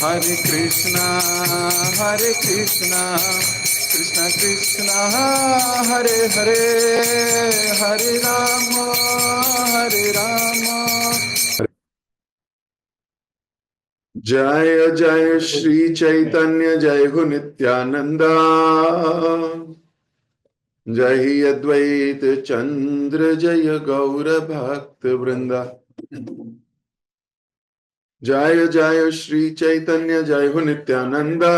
Hare Krishna, Hare Krishna, Krishna Krishna, Hare Hare, Hare Rama, Hare Rama. जय जय श्री चैतन्य, जय हो नित्यानंदा, जय अद्वैत चंद्र, जय गौर भक्त वृंदा। जय जय श्री चैतन्य, जय हो नित्यानंदा,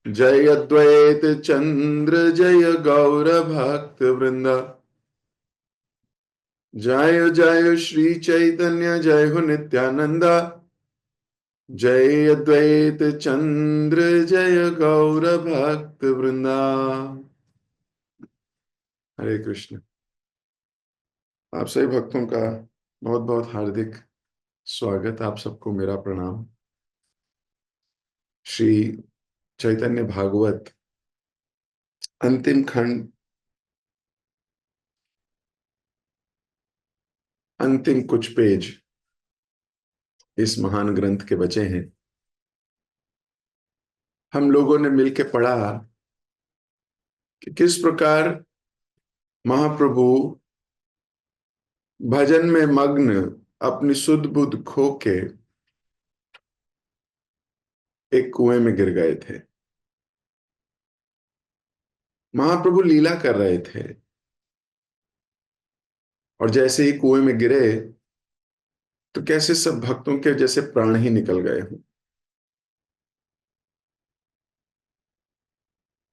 जय अद्वैत चंद्र, जय गौर भक्त वृंदा। जय जय श्री चैतन्य, जय हो नित्यानंदा, जय अद्वैत चंद्र, जय गौर भक्त वृंदा। हरे कृष्ण। आप सभी भक्तों का बहुत बहुत हार्दिक स्वागत। आप सबको मेरा प्रणाम। श्री चैतन्य भागवत अंतिम खंड, अंतिम कुछ पेज इस महान ग्रंथ के बचे हैं। हम लोगों ने मिलकर पढ़ा कि किस प्रकार महाप्रभु भजन में मग्न अपनी सुध बुध खो के एक कुएं में गिर गए थे। महाप्रभु लीला कर रहे थे और जैसे ही कुएं में गिरे तो कैसे सब भक्तों के जैसे प्राण ही निकल गए हों,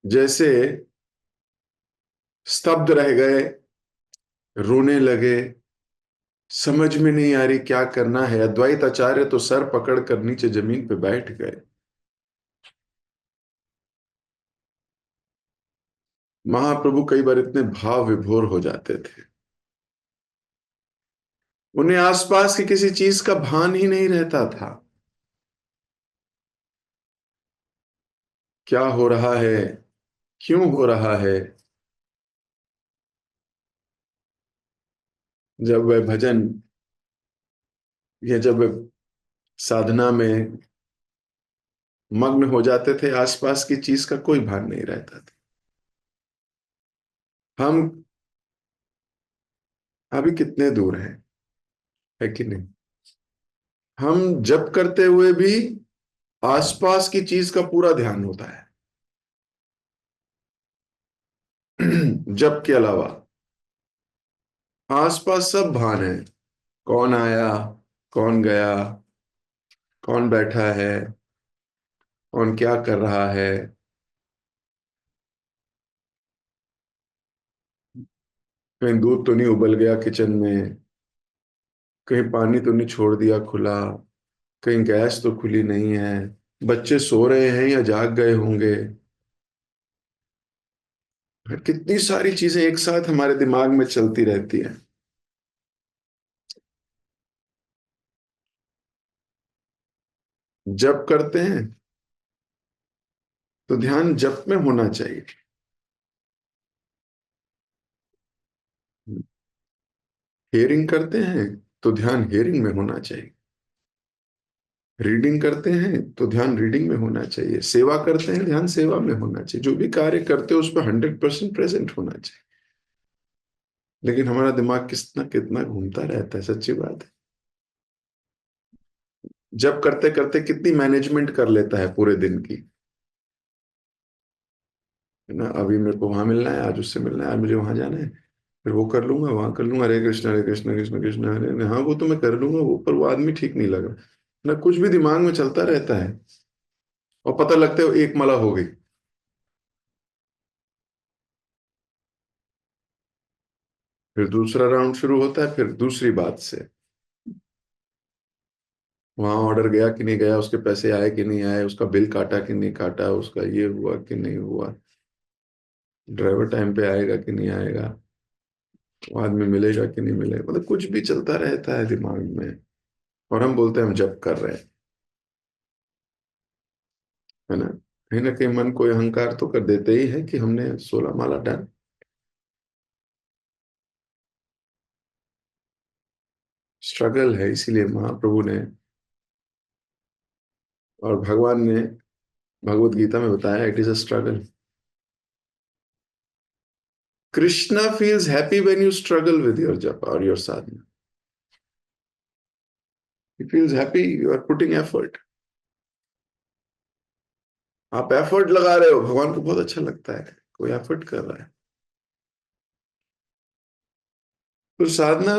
जैसे स्तब्ध रह गए, रोने लगे, समझ में नहीं आ रही क्या करना है। अद्वैत आचार्य तो सर पकड़ कर नीचे जमीन पे बैठ गए। महाप्रभु कई बार इतने भाव विभोर हो जाते थे, उन्हें आसपास की किसी चीज का भान ही नहीं रहता था। क्या हो रहा है, क्यों हो रहा है। जब वह भजन या जब वह साधना में मग्न हो जाते थे, आसपास की चीज का कोई भान नहीं रहता था। हम अभी कितने दूर हैं, है कि नहीं। हम जप करते हुए भी आसपास की चीज का पूरा ध्यान होता है। जप के अलावा आसपास सब भान है। कौन आया, कौन गया, कौन बैठा है, कौन क्या कर रहा है, कहीं दूध तो नहीं उबल गया किचन में, कहीं पानी तो नहीं छोड़ दिया खुला, कहीं गैस तो खुली नहीं है, बच्चे सो रहे हैं या जाग गए होंगे। कितनी सारी चीजें एक साथ हमारे दिमाग में चलती रहती है। जप करते हैं तो ध्यान जप में होना चाहिए। हियरिंग करते हैं तो ध्यान हियरिंग में होना चाहिए। रीडिंग करते हैं तो ध्यान रीडिंग में होना चाहिए। सेवा करते हैं, ध्यान सेवा में होना चाहिए। जो भी कार्य करते हैं उस पर 100% प्रेजेंट होना चाहिए। लेकिन हमारा दिमाग कितना कितना घूमता रहता है, सच्ची बात है। जब करते करते कितनी मैनेजमेंट कर लेता है पूरे दिन की, है ना। अभी मेरे को वहां मिलना है, आज उससे मिलना है, आज मुझे वहां जाना है, फिर वो कर लूंगा, वहां कर लूंगा। हरे कृष्ण कृष्ण कृष्ण हरे हरे। हाँ वो तो मैं कर लूंगा, वो पर वो आदमी ठीक नहीं लग रहा ना, कुछ भी दिमाग में चलता रहता है। और पता लगता है वो एक माला हो गई, फिर दूसरा राउंड शुरू होता है, फिर दूसरी बात से वहां ऑर्डर गया कि नहीं गया, उसके पैसे आए कि नहीं आए, उसका बिल काटा कि नहीं काटा, उसका ये हुआ कि नहीं हुआ, ड्राइवर टाइम पे आएगा कि नहीं आएगा, वो आदमी मिलेगा कि नहीं मिलेगा। मतलब कुछ भी चलता रहता है दिमाग में, और हम बोलते हैं हम जप कर रहे हैं, है ना कहीं मन को अहंकार तो कर देते ही है कि हमने 16 माला डन। स्ट्रगल है, इसीलिए महाप्रभु ने और भगवान ने भगवत गीता में बताया it is a struggle. Krishna feels happy when you struggle with your japa और your sadhana. He feels happy you are putting effort. आप एफर्ट लगा रहे हो, भगवान को बहुत अच्छा लगता है कोई एफर्ट कर रहा है. तो साधना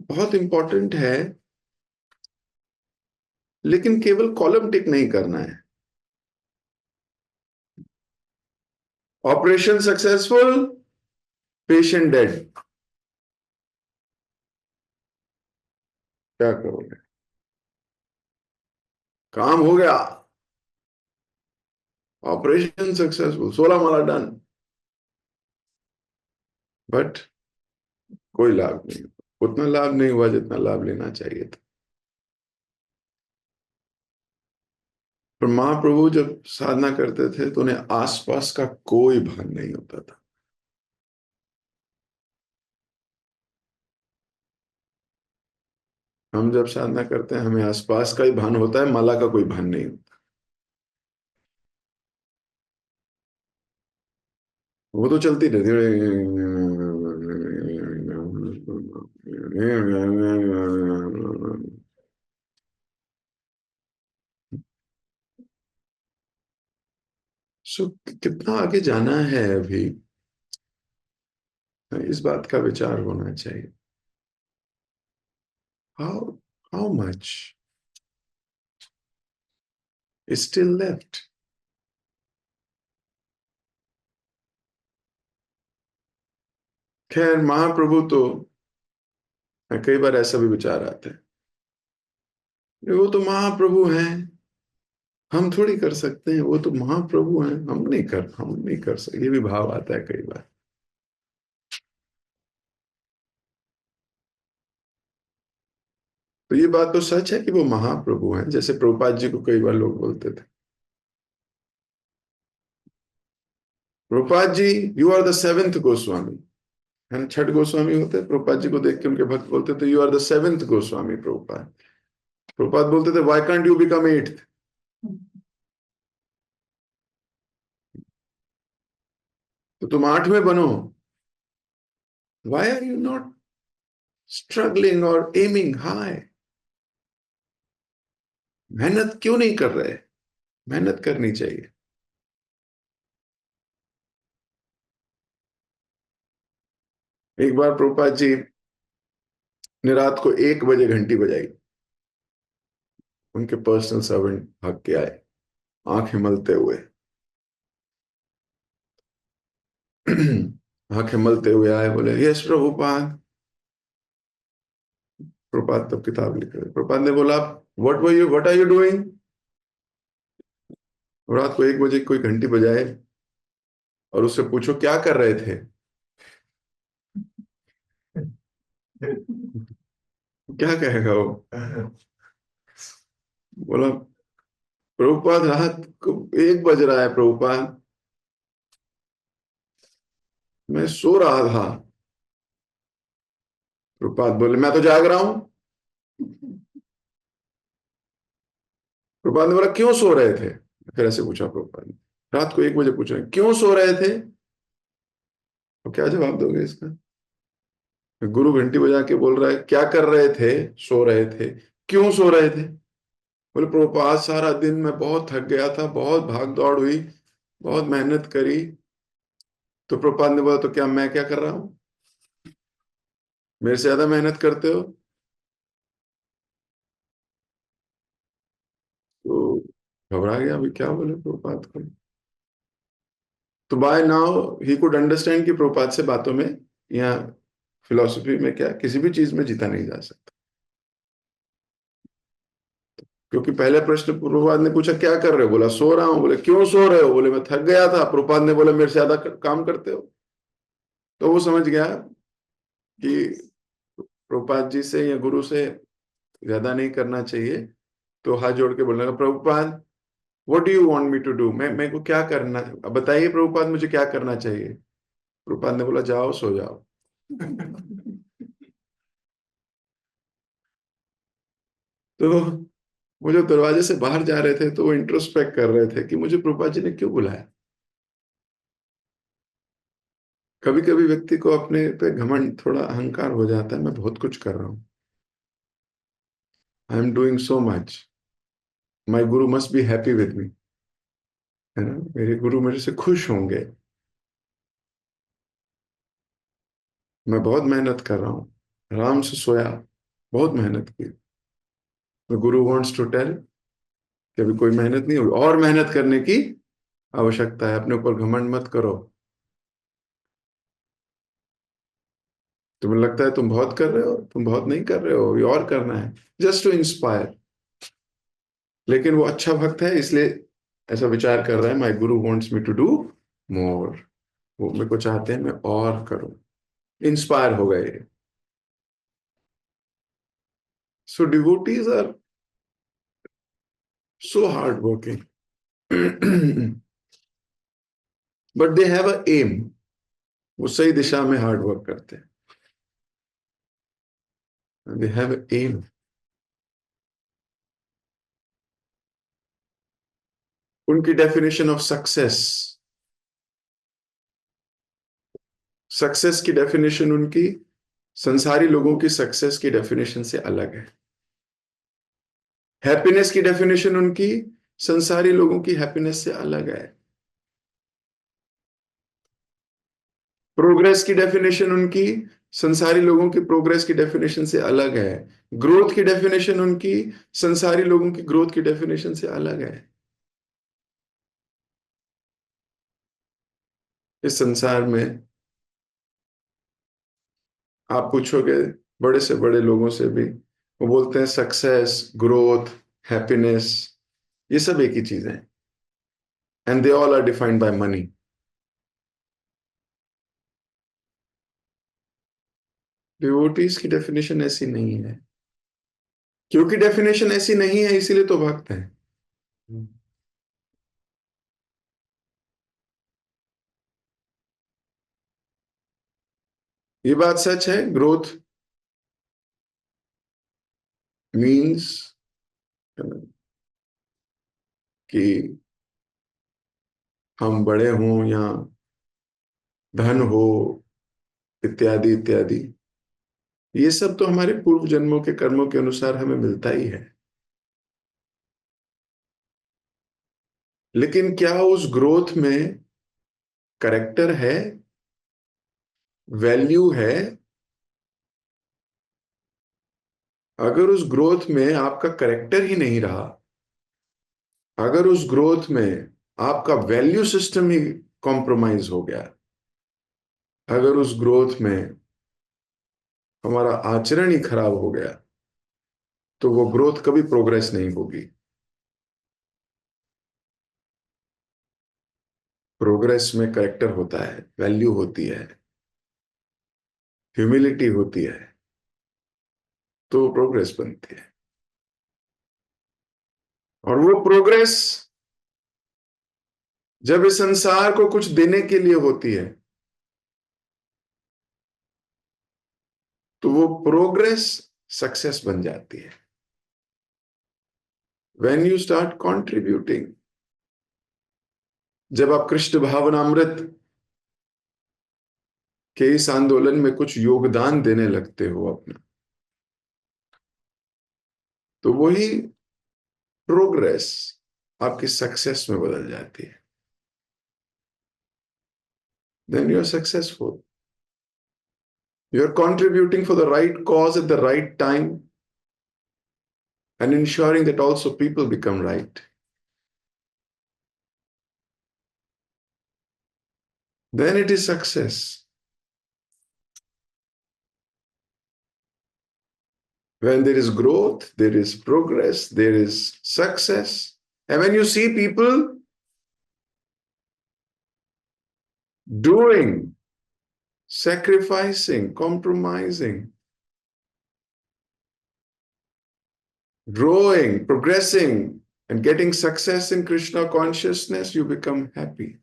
बहुत इंपॉर्टेंट है, लेकिन केवल कॉलम टिक नहीं करना है. Operation successful, patient dead. क्या करोगे? काम हो गया, operation successful, 16 Mala done, but कोई लाभ नहीं, उतना लाभ नहीं हुआ जितना लाभ लेना चाहिए था. पर महाप्रभु जब साधना करते थे तो उन्हें आसपास का कोई भान नहीं होता था. हम जब साधना करते हैं हमें आसपास का ही भान होता है, माला का कोई भान नहीं होता. वो तो चलती रहती है. सो कितना आगे जाना है अभी, इस बात का विचार होना चाहिए. How how much is still left. खैर महाप्रभु तो, कई बार ऐसा भी विचार आता है, वो तो महाप्रभु हैं, हम थोड़ी कर सकते हैं, वो तो महाप्रभु हैं, हम नहीं कर सकते. ये भी भाव आता है कई बार. तो ये बात तो सच है कि वो महाप्रभु हैं, जैसे प्रभुपाद जी को कई बार लोग बोलते थे, Prabhupada ji you are the seventh Goswami. है ना, छठ गोस्वामी होते हैं, प्रभुपाद जी को देख के उनके भक्त बोलते थे you are the seventh Goswami Prabhupada. Prabhupada बोलते थे why can't you become eighth. तो तुम आठवें बनो. Why are you not struggling और एमिंग हाई. मेहनत क्यों नहीं कर रहे? मेहनत करनी चाहिए. एक बार प्रभुपाद जी ने रात को 1 बजे घंटी बजाई. उनके पर्सनल सर्वेंट भाग के आए, आंखें मलते हुए. आंखें मलते हुए आए, बोले यस प्रभुपाद. प्रभुपाद तब किताब लिख रहे. प्रभुपाद ने बोला व्हाट आर यू डूइंग. रात को 1 बजे कोई घंटी बजाए और उससे पूछो क्या कर रहे थे. क्या कहेगा वो? बोला प्रभुपाद रात को 1 बज रहा है प्रभुपाद, मैं सो रहा था. प्रभुपाद बोले मैं तो जाग रहा हूं. प्रभुपाद ने बोला क्यों सो रहे थे. फिर ऐसे पूछा प्रभुपाद ने, रात को 1 बजे पूछ रहे हैं क्यों सो रहे थे. तो क्या जवाब दोगे इसका? गुरु घंटी बजा के बोल रहा है क्या कर रहे थे. सो रहे थे. क्यों सो रहे थे? बोले प्रभुपाद सारा दिन मैं बहुत थक गया था, बहुत भाग दौड़ हुई, बहुत मेहनत करी. तो प्रभुपाद ने बोला तो क्या मैं क्या कर रहा हूं, मेरे से ज्यादा मेहनत करते हो. तो घबरा गया, अभी क्या बोले प्रभुपाद को. तो by now he could understand कि प्रभुपाद से बातों में या फिलोसफी में क्या किसी भी चीज में जीता नहीं जा सकता. क्योंकि पहले प्रश्न प्रभुपाद ने पूछा क्या कर रहे हो, बोला सो रहा हूं. बोले क्यों सो रहे हो, बोले मैं थक गया था. प्रभुपाद ने बोला मेरे से ज्यादा काम करते हो. तो वो समझ गया कि प्रभुपाद जी से या गुरु से ज्यादा नहीं करना चाहिए. तो हाथ जोड़ के बोलने लगा Prabhupada what do you want me to do, मैं मेरे को क्या करना, अब बताइए प्रभुपाद मुझे क्या करना चाहिए. प्रभुपाद ने बोला जाओ सो जाओ. तो वो जब दरवाजे से बाहर जा रहे थे तो वो इंट्रोस्पेक्ट कर रहे थे कि मुझे प्रभुपाद जी ने क्यों बुलाया। कभी कभी व्यक्ति को अपने पे घमंड, थोड़ा अहंकार हो जाता है, मैं बहुत कुछ कर रहा हूं, I am doing so much, my guru must be happy with me, है ना, मेरे गुरु मेरे से खुश होंगे, मैं बहुत मेहनत कर रहा हूँ, आराम से सोया, बहुत मेहनत की। तो गुरु वांट्स टू टेल कि अभी कोई मेहनत नहीं होगी, और मेहनत करने की आवश्यकता है, अपने ऊपर घमंड मत करो। तुम्हें लगता है तुम बहुत कर रहे हो, तुम बहुत नहीं कर रहे हो, अभी और करना है, जस्ट टू इंस्पायर। लेकिन वो अच्छा भक्त है, इसलिए ऐसा विचार कर रहा है, my guru wants me to do more, वो मेरे को चाहते हैं मैं और करूं, इंस्पायर हो गए। So devotees are so hard working, but they have a aim, वो सही दिशा में हार्ड वर्क करते हैं, दे हैव अ एम। उनकी डेफिनेशन ऑफ सक्सेस, सक्सेस की डेफिनेशन उनकी संसारी लोगों की सक्सेस की डेफिनेशन से अलग है। हैप्पीनेस की डेफिनेशन उनकी संसारी लोगों की हैप्पीनेस से अलग है। प्रोग्रेस की डेफिनेशन उनकी संसारी लोगों की प्रोग्रेस की डेफिनेशन से अलग है। ग्रोथ की डेफिनेशन उनकी संसारी लोगों की ग्रोथ की डेफिनेशन से अलग है। इस संसार में आप पूछोगे बड़े से बड़े लोगों से भी, वो बोलते हैं सक्सेस, ग्रोथ, हैप्पीनेस, ये सब एक ही चीज है, and they all are defined by money. Devotees की डेफिनेशन ऐसी नहीं है, क्योंकि डेफिनेशन ऐसी नहीं है इसीलिए तो भक्त है। ये बात सच है, ग्रोथ मीन्स कि हम बड़े हों या धन हो, इत्यादि इत्यादि, ये सब तो हमारे पूर्व जन्मों के कर्मों के अनुसार हमें मिलता ही है। लेकिन क्या उस ग्रोथ में करेक्टर है, वैल्यू है? अगर उस ग्रोथ में आपका करेक्टर ही नहीं रहा, अगर उस ग्रोथ में आपका वैल्यू सिस्टम ही कॉम्प्रोमाइज हो गया, अगर उस ग्रोथ में हमारा आचरण ही खराब हो गया, तो वो ग्रोथ कभी प्रोग्रेस नहीं होगी। प्रोग्रेस में करेक्टर होता है, वैल्यू होती है, ह्यूमिलिटी होती है, तो प्रोग्रेस बनती है। और वो प्रोग्रेस जब इस संसार को कुछ देने के लिए होती है, तो वो प्रोग्रेस सक्सेस बन जाती है। व्हेन यू स्टार्ट कंट्रीब्यूटिंग, जब आप कृष्ण भावनामृत के इस आंदोलन में कुछ योगदान देने लगते हो अपना, तो वही प्रोग्रेस आपकी सक्सेस में बदल जाती है। Then you are successful, you are contributing for the right cause at the right time and ensuring that also people become right. Then it is success. When there is growth, there is progress, there is success. And when you see people doing, sacrificing, compromising, growing, progressing, and getting success in Krishna consciousness, you become happy.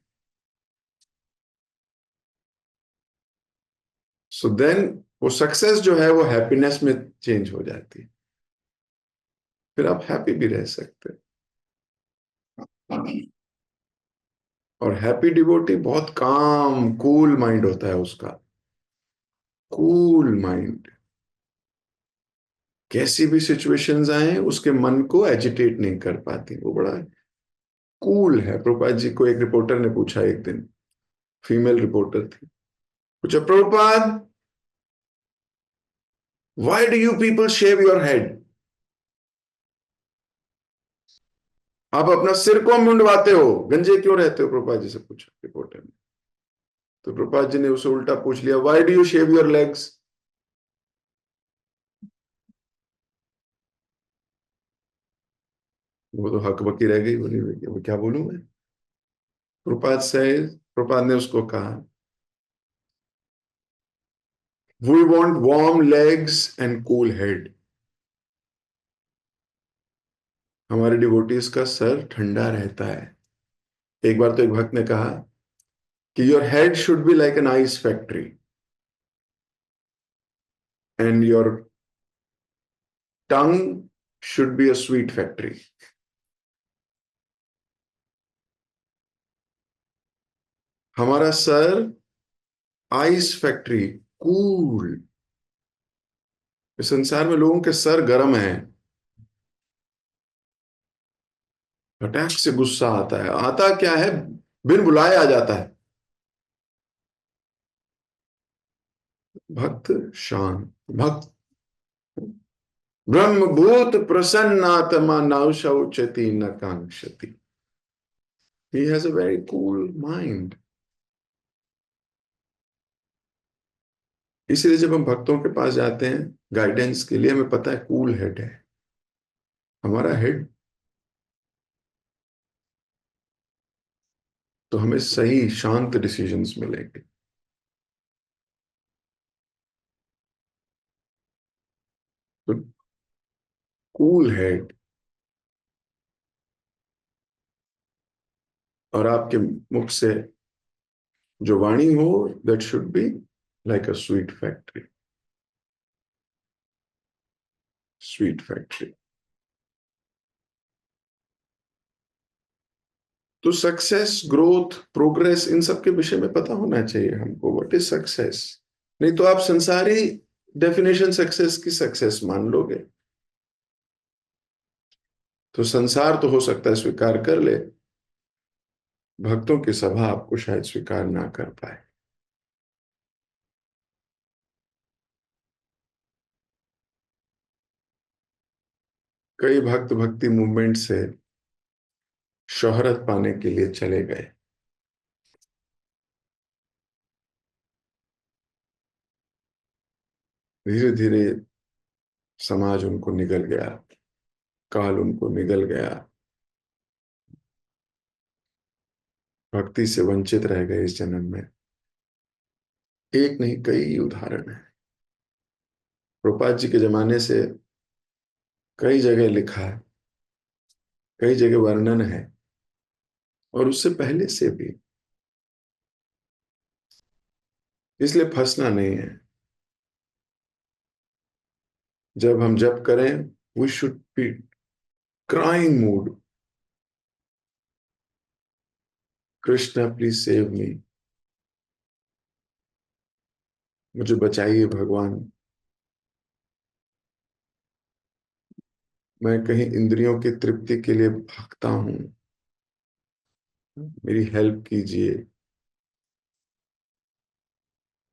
So then वो success जो है वो happiness में change हो जाती है। फिर आप हैप्पी भी रह सकते हैं। और हैप्पी डिवोटी बहुत काम कूल माइंड होता है उसका, कूल माइंड। कैसी भी सिचुएशंस आए उसके मन को एजिटेट नहीं कर पाती, वो बड़ा कूल है। प्रभुपाद जी को एक रिपोर्टर ने पूछा एक दिन, फीमेल रिपोर्टर थी, पूछा, Prabhupada, why do you people shave your head? आप अपना सिर क्यों मुंडवाते हो, गंजे क्यों रहते हो? प्रभुपाद जी से पूछा रिपोर्टर ने। तो प्रभुपाद जी ने उसे उल्टा पूछ लिया, why do you shave your legs? वो तो हकबकी रह गई, बोली वो क्या बोलूं मैं? प्रभुपाद ने उसको कहा, we want warm legs and cool head. हमारे डिवोटीज का सर ठंडा रहता है। एक बार तो एक भक्त ने कहा कि your head should be like an ice factory and your tongue should be a sweet factory. हमारा सर आइस फैक्ट्री, कूल। इस संसार में लोगों के सर गर्म है, अटैक से गुस्सा आता है, आता क्या है, बिन बुलाए आ जाता है। भक्त शांत, भक्त ब्रह्मभूत प्रसन्नात्मा नौ शौचति न कांक्षति। He has a very cool mind. इसलिए जब हम भक्तों के पास जाते हैं गाइडेंस के लिए, हमें पता है कूल हेड है हमारा हेड, तो हमें सही शांत डिसीजंस मिलेंगे। तो कूल हेड, और आपके मुख से जो वाणी हो, that should be like a sweet factory, sweet factory. तो सक्सेस, ग्रोथ, प्रोग्रेस, इन सब के विषय में पता होना चाहिए हमको, व्हाट इज सक्सेस। नहीं तो आप संसारी डेफिनेशन सक्सेस की सक्सेस मान लोगे, तो संसार तो हो सकता है स्वीकार कर ले, भक्तों की सभा आपको शायद स्वीकार ना कर पाए। कई भक्त भक्ति मूवमेंट से शोहरत पाने के लिए चले गए, धीरे धीरे समाज उनको निगल गया, काल उनको निगल गया, भक्ति से वंचित रह गए इस जन्म में। एक नहीं, कई उदाहरण है। प्रभुपाद जी के जमाने से कई जगह लिखा है, कई जगह वर्णन है, और उससे पहले से भी। इसलिए फंसना नहीं है। जब हम जप करें, we should be crying mood, Krishna please save me, मुझे बचाइए भगवान। मैं कहीं इंद्रियों की तृप्ति के लिए भागता हूं, मेरी हेल्प कीजिए।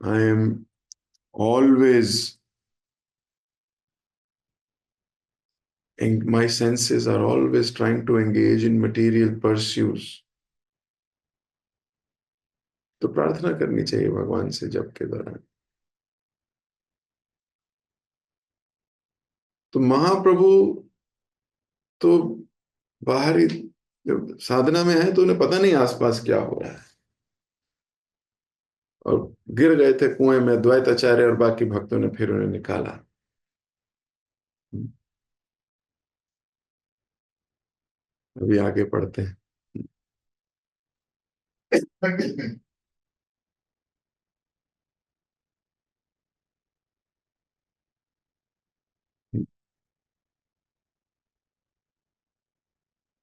I am always, my senses are always trying to engage in material pursuits। तो प्रार्थना करनी चाहिए भगवान से जप के दौरान। तो महाप्रभु तो बाहरी जब साधना में है तो उन्हें पता नहीं आसपास क्या हो रहा है, और गिर गए थे कुएं में, द्वैताचार्य और बाकी भक्तों ने फिर उन्हें निकाला। अभी आगे पढ़ते हैं।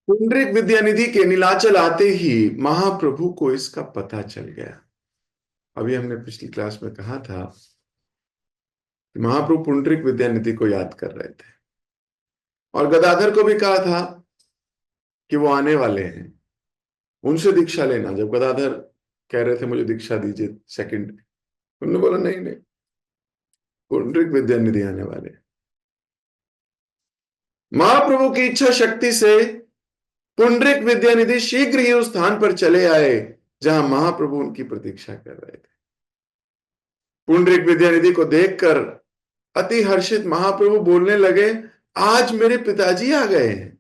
पुंडरीक विद्यानिधि के नीलाचल आते ही महाप्रभु को इसका पता चल गया। अभी हमने पिछली क्लास में कहा था कि महाप्रभु पुंडरीक विद्यानिधि को याद कर रहे थे और गदाधर को भी कहा था कि वो आने वाले हैं, उनसे दीक्षा लेना। जब गदाधर कह रहे थे मुझे दीक्षा दीजिए सेकंड, उन्होंने बोला नहीं नहीं, पुंडरीक विद्यानिधि आने वाले। महाप्रभु की इच्छा शक्ति से पुंडरीक विद्यानिधि शीघ्र ही उस स्थान पर चले आए जहां महाप्रभु उनकी प्रतीक्षा कर रहे थे। पुंडरीक विद्यानिधि को देखकर अति हर्षित महाप्रभु बोलने लगे, आज मेरे पिताजी आ गए हैं।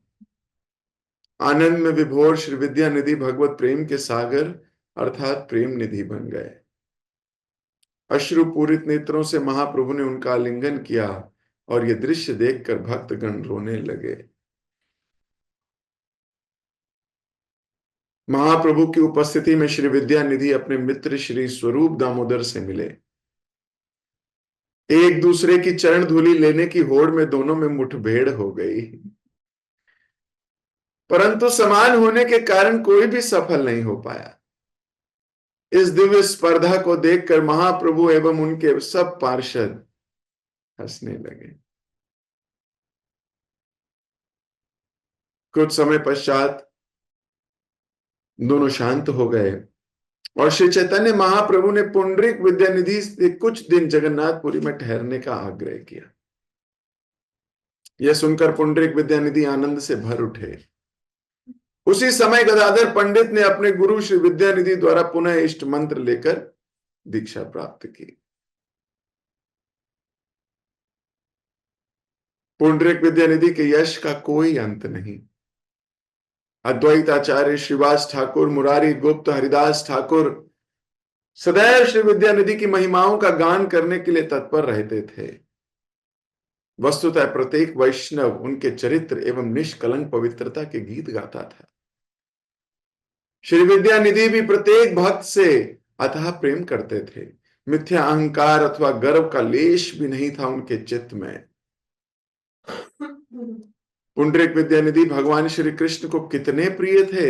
आनंद में विभोर श्री विद्यानिधि भगवत प्रेम के सागर अर्थात प्रेम निधि बन गए। अश्रुपूरित नेत्रों से महाप्रभु ने उनका आलिंगन किया और यह दृश्य देखकर भक्तगण रोने लगे। महाप्रभु की उपस्थिति में श्री विद्यानिधि अपने मित्र श्री स्वरूप दामोदर से मिले। एक दूसरे की चरण धूलि लेने की होड़ में दोनों में मुठभेड़ हो गई, परंतु समान होने के कारण कोई भी सफल नहीं हो पाया। इस दिव्य स्पर्धा को देखकर महाप्रभु एवं उनके सब पार्षद हंसने लगे। कुछ समय पश्चात दोनों शांत हो गए और श्री चैतन्य महाप्रभु ने पुंडरीक विद्यानिधि से कुछ दिन जगन्नाथपुरी में ठहरने का आग्रह किया। यह सुनकर पुंडरीक विद्यानिधि आनंद से भर उठे। उसी समय गदाधर पंडित ने अपने गुरु श्री विद्यानिधि द्वारा पुनः इष्ट मंत्र लेकर दीक्षा प्राप्त की। पुंडरीक विद्यानिधि के यश का कोई अंत नहीं। अद्वैत आचार्य श्रीवास ठाकुर, मुरारी गुप्त, हरिदास ठाकुर सदैव श्री विद्यानिधि की महिमाओं का गान करने के लिए तत्पर रहते थे। वस्तुतः प्रत्येक वैष्णव उनके चरित्र एवं निष्कलंक पवित्रता के गीत गाता था। श्री विद्यानिधि भी प्रत्येक भक्त से अथाह प्रेम करते थे। मिथ्या अहंकार अथवा गर्व का लेश भी नहीं था उनके चित्त में। पुंडरीक विद्यानिधि भगवान श्री कृष्ण को कितने प्रिय थे,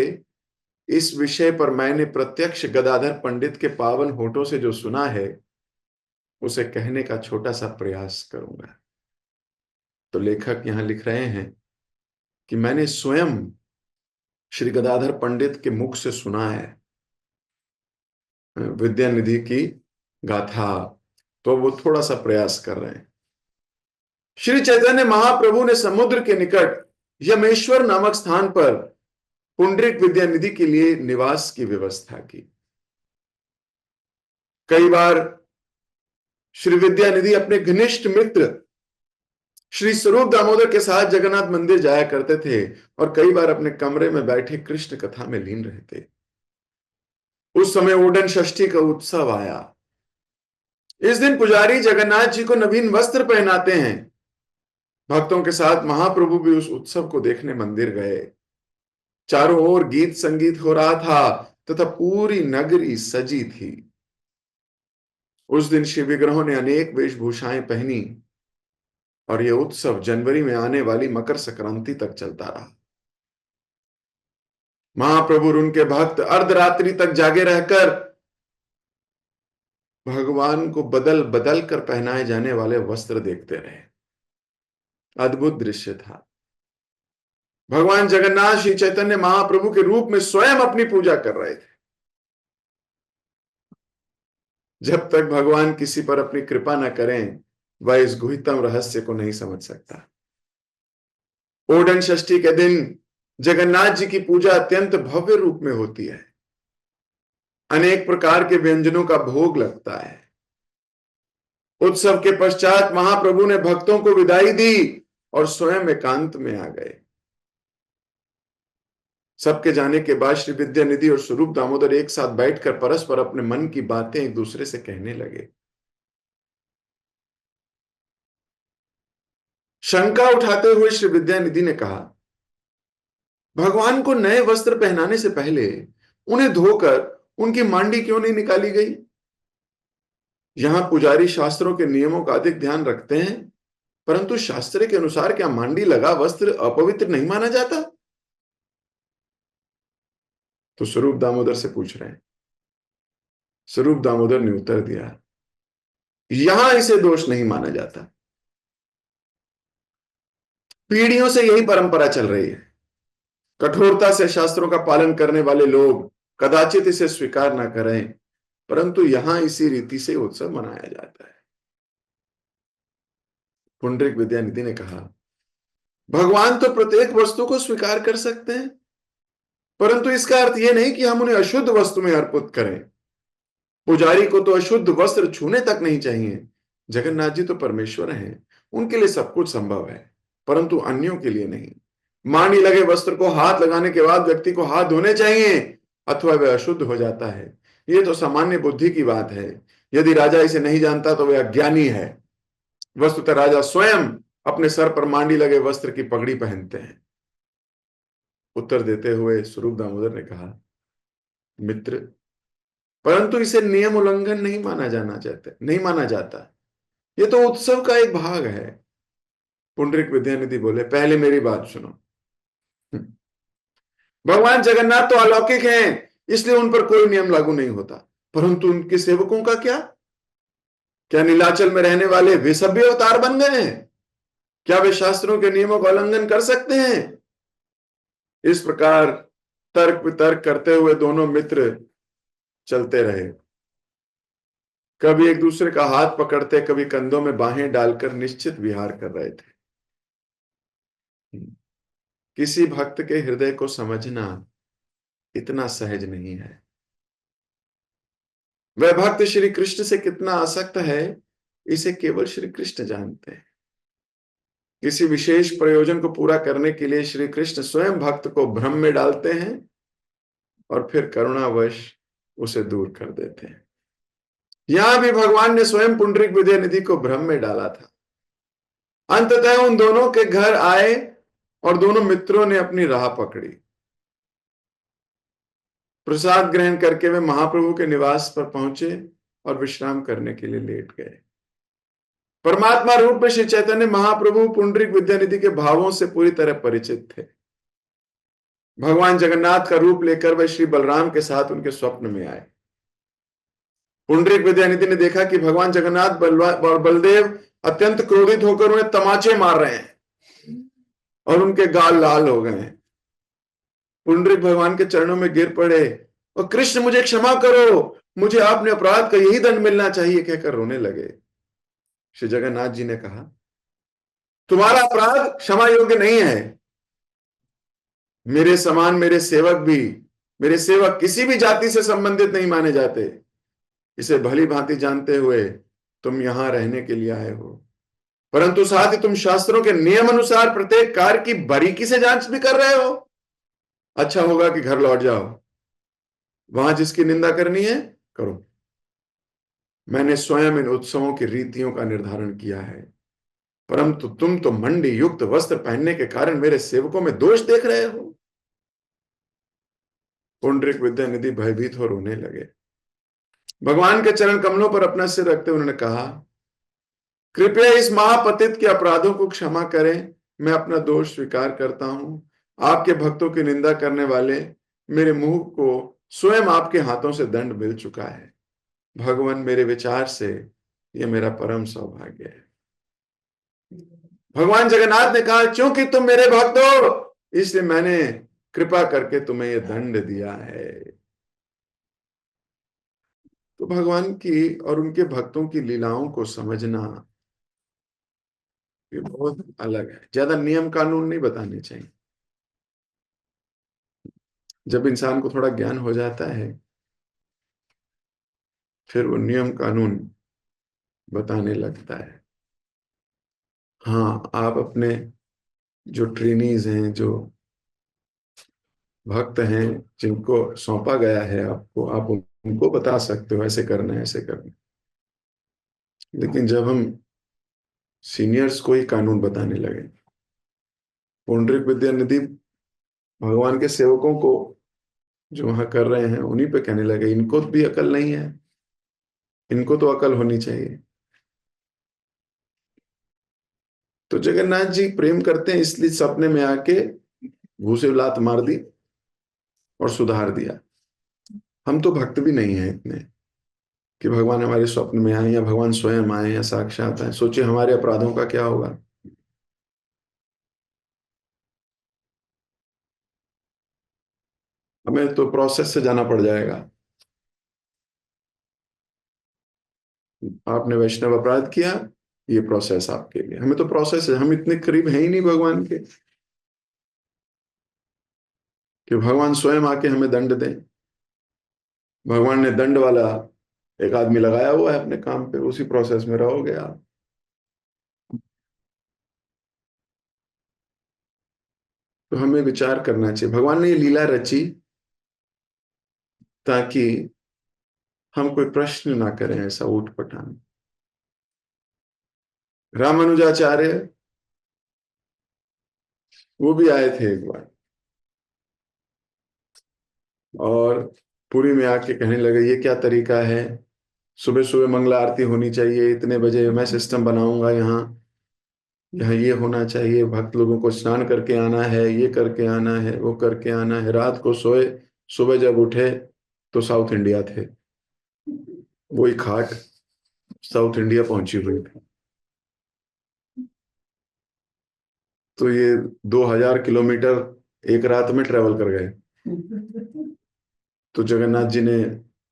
इस विषय पर मैंने प्रत्यक्ष गदाधर पंडित के पावन होठों से जो सुना है उसे कहने का छोटा सा प्रयास करूंगा। तो लेखक यहां लिख रहे हैं कि मैंने स्वयं श्री गदाधर पंडित के मुख से सुना है विद्यानिधि की गाथा, तो वो थोड़ा सा प्रयास कर रहे हैं। श्री चैतन्य महाप्रभु ने समुद्र के निकट यमेश्वर नामक स्थान पर पुंडरीक विद्यानिधि के लिए निवास की व्यवस्था की। कई बार श्री विद्यानिधि अपने घनिष्ठ मित्र श्री स्वरूप दामोदर के साथ जगन्नाथ मंदिर जाया करते थे और कई बार अपने कमरे में बैठे कृष्ण कथा में लीन रहते। उस समय ओडन षष्ठी का उत्सव आया। इस दिन पुजारी जगन्नाथ जी को नवीन वस्त्र पहनाते हैं। भक्तों के साथ महाप्रभु भी उस उत्सव को देखने मंदिर गए। चारों ओर गीत संगीत हो रहा था तथा पूरी नगरी सजी थी। उस दिन श्री विग्रहों ने अनेक वेशभूषाएं पहनी और यह उत्सव जनवरी में आने वाली मकर संक्रांति तक चलता रहा। महाप्रभु और उनके भक्त अर्धरात्रि तक जागे रहकर भगवान को बदल बदल कर पहनाए जाने वाले वस्त्र देखते रहे। अद्भुत दृश्य था। भगवान जगन्नाथ श्री चैतन्य महाप्रभु के रूप में स्वयं अपनी पूजा कर रहे थे। जब तक भगवान किसी पर अपनी कृपा न करें वह इस गुहितम रहस्य को नहीं समझ सकता। ओडन षष्ठी के दिन जगन्नाथ जी की पूजा अत्यंत भव्य रूप में होती है। अनेक प्रकार के व्यंजनों का भोग लगता है। उत्सव के पश्चात महाप्रभु ने भक्तों को विदाई दी और स्वयं एकांत में आ गए। सबके जाने के बाद श्री विद्यानिधि और स्वरूप दामोदर एक साथ बैठकर परस्पर अपने मन की बातें एक दूसरे से कहने लगे। शंका उठाते हुए श्री विद्यानिधि ने कहा, भगवान को नए वस्त्र पहनाने से पहले उन्हें धोकर उनकी मांडी क्यों नहीं निकाली गई? यहां पुजारी शास्त्रों के नियमों का अधिक ध्यान रखते हैं, परंतु शास्त्र के अनुसार क्या मांडी लगा वस्त्र अपवित्र नहीं माना जाता? तो स्वरूप दामोदर से पूछ रहे हैं। स्वरूप दामोदर ने उत्तर दिया, यहां इसे दोष नहीं माना जाता। पीढ़ियों से यही परंपरा चल रही है। कठोरता से शास्त्रों का पालन करने वाले लोग कदाचित इसे स्वीकार ना करें, परंतु यहां इसी रीति से उत्सव मनाया जाता है। पुंडरीक विद्यानिधि ने कहा, भगवान तो प्रत्येक वस्तु को स्वीकार कर सकते हैं, परंतु इसका अर्थ यह नहीं कि हम उन्हें अशुद्ध वस्तु में अर्पित करें। पुजारी को तो अशुद्ध वस्त्र छूने तक नहीं चाहिए। जगन्नाथ जी तो परमेश्वर हैं, उनके लिए सब कुछ संभव है, परंतु अन्यों के लिए नहीं। मांडी लगे वस्त्र को हाथ लगाने के बाद व्यक्ति को हाथ धोने चाहिए, अथवा वह अशुद्ध हो जाता है। यह तो सामान्य बुद्धि की बात है। यदि राजा इसे नहीं जानता तो वह अज्ञानी है। वस्तुतः राजा स्वयं अपने सर पर मांडी लगे वस्त्र की पगड़ी पहनते हैं। उत्तर देते हुए स्वरूप दामोदर ने कहा, मित्र, परंतु इसे नियम उल्लंघन नहीं माना जाता। ये तो उत्सव का एक भाग है। पुंडरीक विद्यानिधि बोले, पहले मेरी बात सुनो। भगवान जगन्नाथ तो अलौकिक हैं, इसलिए उन पर कोई नियम लागू नहीं होता, परंतु उनके सेवकों का क्या? क्या नीलाचल में रहने वाले वे सभ्य अवतार बन गए हैं? क्या वे शास्त्रों के नियमों का उल्लंघन कर सकते हैं? इस प्रकार तर्क वितर्क करते हुए दोनों मित्र चलते रहे। कभी एक दूसरे का हाथ पकड़ते, कभी कंधों में बाहें डालकर निश्चित विहार कर रहे थे। किसी भक्त के हृदय को समझना इतना सहज नहीं है। वह भक्त श्री कृष्ण से कितना आसक्त है, इसे केवल श्री कृष्ण जानते हैं। किसी विशेष प्रयोजन को पूरा करने के लिए श्री कृष्ण स्वयं भक्त को भ्रम में डालते हैं और फिर करुणावश उसे दूर कर देते हैं। यहां भी भगवान ने स्वयं पुंडरीक विद्यानिधि को भ्रम में डाला था। अंततः उन दोनों के घर आए और दोनों मित्रों ने अपनी राह पकड़ी। प्रसाद ग्रहण करके वे महाप्रभु के निवास पर पहुंचे और विश्राम करने के लिए लेट गए। परमात्मा रूप में श्री चैतन्य महाप्रभु पुंडरीक विद्यानिधि के भावों से पूरी तरह परिचित थे। भगवान जगन्नाथ का रूप लेकर वे श्री बलराम के साथ उनके स्वप्न में आए। पुंडरीक विद्यानिधि ने देखा कि भगवान जगन्नाथ और बलदेव अत्यंत क्रोधित होकर उन्हें तमाचे मार रहे हैं और उनके गाल लाल हो गए हैं। पुंडरीक भगवान के चरणों में गिर पड़े और कृष्ण मुझे क्षमा करो, मुझे आपने अपराध का यही दंड मिलना चाहिए कहकर रोने लगे। श्री जगन्नाथ जी ने कहा, तुम्हारा अपराध क्षमा योग्य नहीं है। मेरे समान मेरे सेवक किसी भी जाति से संबंधित नहीं माने जाते। इसे भली भांति जानते हुए तुम यहां रहने के लिए आए हो, परंतु साथ ही तुम शास्त्रों के नियम अनुसार प्रत्येक कार्य की बारीकी से जांच भी कर रहे हो। अच्छा होगा कि घर लौट जाओ, वहां जिसकी निंदा करनी है करो। मैंने स्वयं इन उत्सवों की रीतियों का निर्धारण किया है, परंतु तुम तो मंडी युक्त वस्त्र पहनने के कारण मेरे सेवकों में दोष देख रहे हो। पुंडरीक विद्यानिधि भयभीत हो रोने लगे। भगवान के चरण कमलों पर अपना सिर रखते उन्होंने कहा, कृपया इस महापतित के अपराधों को क्षमा करें। मैं अपना दोष स्वीकार करता हूं। आपके भक्तों की निंदा करने वाले मेरे मुंह को स्वयं आपके हाथों से दंड मिल चुका है। भगवान, मेरे विचार से यह मेरा परम सौभाग्य है। भगवान जगन्नाथ ने कहा, क्योंकि तुम मेरे भक्त हो इसलिए मैंने कृपा करके तुम्हें यह दंड दिया है। तो भगवान की और उनके भक्तों की लीलाओं को समझना ये बहुत अलग है। ज्यादा नियम कानून नहीं बताने चाहिए। जब इंसान को थोड़ा ज्ञान हो जाता है फिर वो नियम कानून बताने लगता है। हाँ, आप अपने जो ट्रेनीज हैं, जो भक्त हैं, जिनको सौंपा गया है आपको, आप उनको बता सकते हो ऐसे करना है ऐसे करना। लेकिन जब हम सीनियर्स को ही कानून बताने लगे, पुंडरीक विद्यानिधि भगवान के सेवकों को जो वहां कर रहे हैं उन्हीं पे कहने लगे, इनको भी अकल नहीं है, इनको तो अकल होनी चाहिए। तो जगन्नाथ जी प्रेम करते हैं इसलिए सपने में आके घूसे लात मार दी और सुधार दिया। हम तो भक्त भी नहीं हैं इतने कि भगवान हमारे स्वप्न में आए या भगवान स्वयं आए या साक्षात आए। सोचिए हमारे अपराधों का क्या होगा। हमें तो प्रोसेस से जाना पड़ जाएगा। आपने वैष्णव अपराध किया, ये प्रोसेस आपके लिए। हमें तो प्रोसेस है, हम इतने करीब हैं ही नहीं भगवान के कि भगवान स्वयं आके हमें दंड दें। भगवान ने दंड वाला एक आदमी लगाया हुआ है अपने काम पे, उसी प्रोसेस में रहोगे आप। तो हमें विचार करना चाहिए। भगवान ने ये लीला रची ताकि हम कोई प्रश्न ना करें ऐसा ऊट पटांग। रामानुजाचार्य वो भी आए थे एक बार, और पुरी में आके कहने लगे ये क्या तरीका है, सुबह सुबह मंगला आरती होनी चाहिए, इतने बजे मैं सिस्टम बनाऊंगा यहाँ, यहाँ ये होना चाहिए, भक्त लोगों को स्नान करके आना है, ये करके आना है, वो करके आना है। रात को सोए, सुबह जब उठे तो साउथ इंडिया थे, वही खाट साउथ इंडिया पहुंची हुई थी। तो ये 2000 किलोमीटर एक रात में ट्रेवल कर गए। तो जगन्नाथ जी ने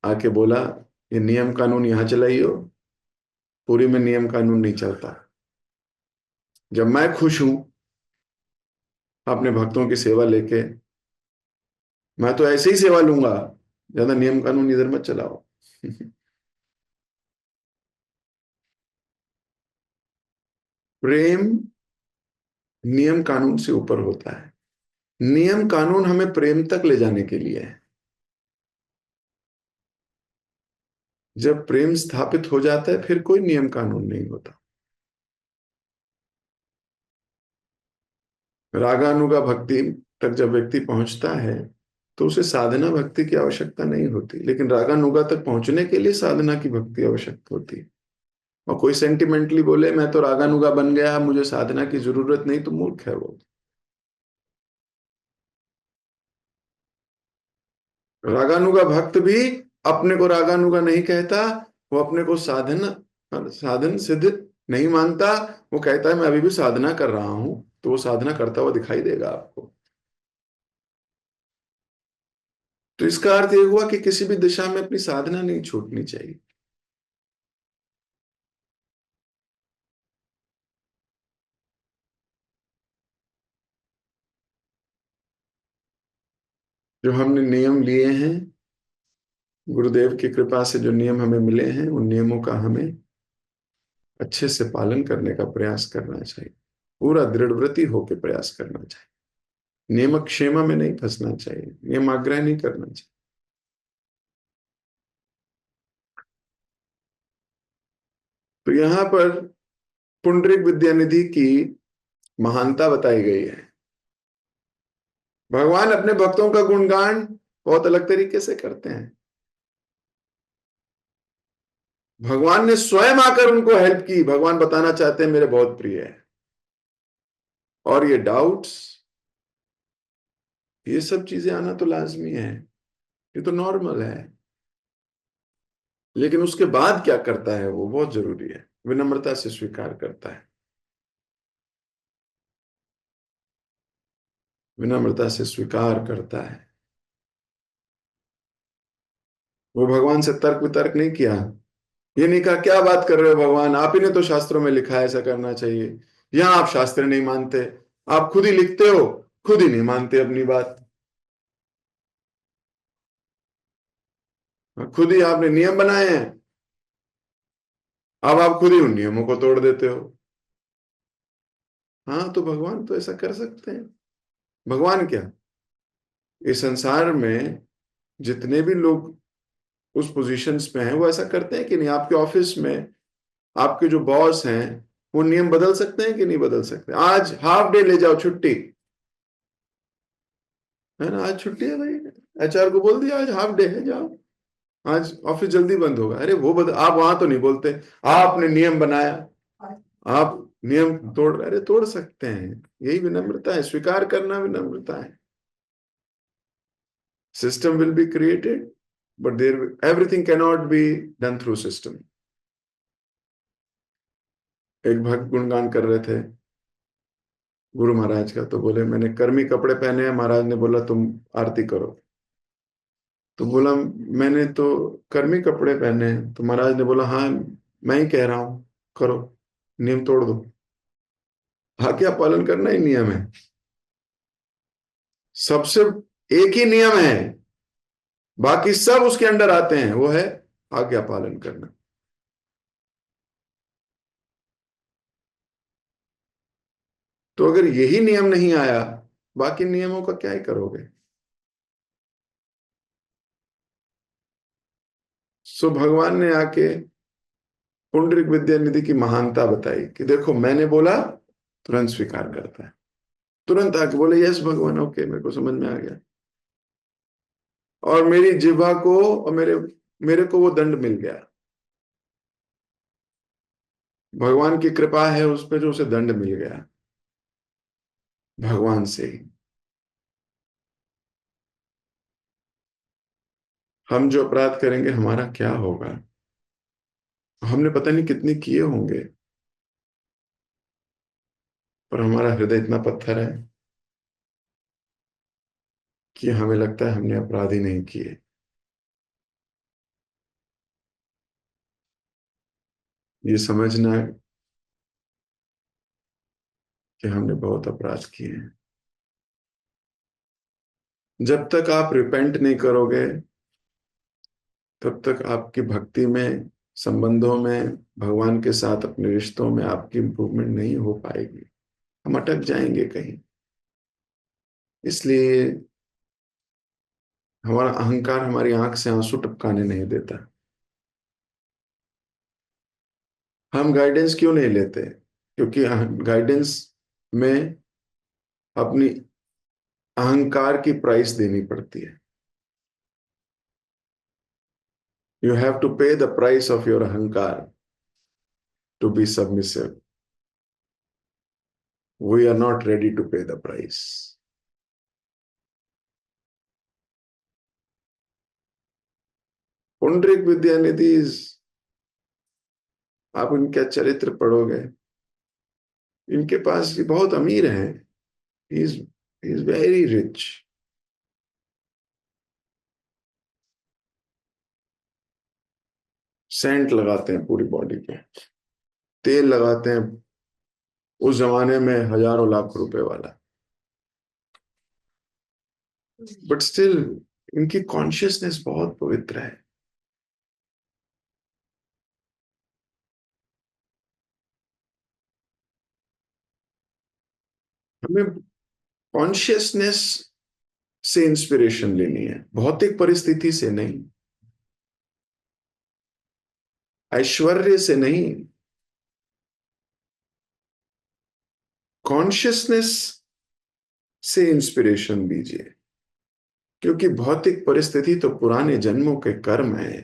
आके बोला ये नियम कानून यहाँ चलाइयो, पूरी में नियम कानून नहीं चलता। जब मैं खुश हूं अपने भक्तों की सेवा लेके, मैं तो ऐसे ही सेवा लूंगा, ज्यादा नियम कानून इधर मत चलाओ। प्रेम नियम कानून से ऊपर होता है। नियम कानून हमें प्रेम तक ले जाने के लिए है। जब प्रेम स्थापित हो जाता है फिर कोई नियम कानून नहीं होता। रागानुगा भक्ति तक जब व्यक्ति पहुंचता है तो उसे साधना भक्ति की आवश्यकता नहीं होती, लेकिन रागानुगा तक पहुंचने के लिए साधना की भक्ति आवश्यक होती है। और कोई सेंटिमेंटली बोले मैं तो रागानुगा बन गया, मुझे साधना की जरूरत नहीं, तो मूर्ख है वो। रागानुगा भक्त भी अपने को रागानुगा नहीं कहता, वो अपने को साधन साधन सिद्ध नहीं मानता। वो कहता है मैं अभी भी साधना कर रहा हूं, तो वो साधना करता हुआ दिखाई देगा आपको। तो इसका अर्थ ये हुआ कि किसी भी दिशा में अपनी साधना नहीं छूटनी चाहिए। जो हमने नियम लिए हैं, गुरुदेव की कृपा से जो नियम हमें मिले हैं, उन नियमों का हमें अच्छे से पालन करने का प्रयास करना चाहिए। पूरा दृढ़व्रती होकर प्रयास करना चाहिए। नियम क्षेम में नहीं फंसना चाहिए, नियम आग्रह नहीं करना चाहिए। तो यहां पर पुंडरीक विद्यानिधि की महानता बताई गई है। भगवान अपने भक्तों का गुणगान बहुत अलग तरीके से करते हैं। भगवान ने स्वयं आकर उनको हेल्प की। भगवान बताना चाहते हैं मेरे बहुत प्रिय है। और ये डाउट्स, ये सब चीजें आना तो लाजमी है, ये तो नॉर्मल है। लेकिन उसके बाद क्या करता है वो बहुत जरूरी है। विनम्रता से स्वीकार करता है, विनम्रता से स्वीकार करता है। वो भगवान से तर्क वितर्क नहीं किया। ये नहीं कहा क्या बात कर रहे हो भगवान, आप ही ने तो शास्त्रों में लिखा है ऐसा करना चाहिए, यहां आप शास्त्र नहीं मानते, आप खुद ही लिखते हो, खुद ही नहीं मानते अपनी बात, खुद ही आपने नियम बनाए हैं, अब आप खुद ही उन नियमों को तोड़ देते हो। हाँ, तो भगवान तो ऐसा कर सकते हैं। भगवान क्या, इस संसार में जितने भी लोग उस पोजीशंस पे हैं वो ऐसा करते हैं कि नहीं? आपके ऑफिस में आपके जो बॉस हैं वो नियम बदल सकते हैं कि नहीं बदल सकते? आज हाफ डे ले जाओ, छुट्टी है ना, आज छुट्टी है भाई, एचआर को बोल दिया आज हाफ डे है, जाओ, आज ऑफिस जल्दी बंद होगा। अरे वो आप वहां तो नहीं बोलते आपने नियम बनाया, आप नियम तोड़, अरे तोड़ सकते हैं। यही विनम्रता है, स्वीकार करना विनम्रता है। System will be created, but everything cannot be done through system. एक भक्त गुणगान कर रहे थे गुरु महाराज का, तो बोले मैंने कर्मी कपड़े पहने हैं। महाराज ने बोला तुम आरती करो। तो बोला मैंने तो कर्मी कपड़े पहने हैं। तो महाराज ने बोला हाँ, मैं ही कह रहा हूं, करो, नियम तोड़ दो। आज्ञा पालन करना ही नियम है। सबसे एक ही नियम है, बाकी सब उसके अंडर आते हैं, वो है आज्ञा पालन करना। तो अगर यही नियम नहीं आया, बाकी नियमों का क्या ही करोगे। सो भगवान ने आके पुंडरीक विद्यानिधि की महानता बताई कि देखो मैंने बोला, तुरंत स्वीकार करता है, तुरंत आके बोले यस भगवान, ओके, मेरे को समझ में आ गया। और मेरी जिह्वा को और मेरे मेरे को वो दंड मिल गया। भगवान की कृपा है उस पर जो उसे दंड मिल गया, भगवान से ही। हम जो अपराध करेंगे हमारा क्या होगा, हमने पता नहीं कितने किए होंगे, पर हमारा हृदय इतना पत्थर है कि हमें लगता है हमने अपराध ही नहीं किए। ये समझना कि हमने बहुत अपराध किए हैं। जब तक आप रिपेंट नहीं करोगे, तब तक आपकी भक्ति में, संबंधों में, भगवान के साथ अपने रिश्तों में आपकी इंप्रूवमेंट नहीं हो पाएगी। हम अटक जाएंगे कहीं। इसलिए हमारा अहंकार हमारी आंख से आंसू टपकाने नहीं देता। हम गाइडेंस क्यों नहीं लेते? क्योंकि गाइडेंस में अपनी अहंकार की प्राइस देनी पड़ती है। You have to pay the price of your ahankar to be submissive. We are not ready to pay the price. Pundarik Vidyanidhi, आप इनका चरित्र पढ़ोगे, इनके पास ये बहुत अमीर हैं। He is very rich. Scent लगाते हैं पूरी बॉडी पे, तेल लगाते हैं उस जमाने में हजारों लाख रुपए वाला, बट स्टिल इनकी कॉन्शियसनेस बहुत पवित्र है। हमें कॉन्शियसनेस से इंस्पिरेशन लेनी है, भौतिक परिस्थिति से नहीं, ऐश्वर्य से नहीं। कॉन्शियसनेस से इंस्पिरेशन लीजिए, क्योंकि भौतिक परिस्थिति तो पुराने जन्मों के कर्म है।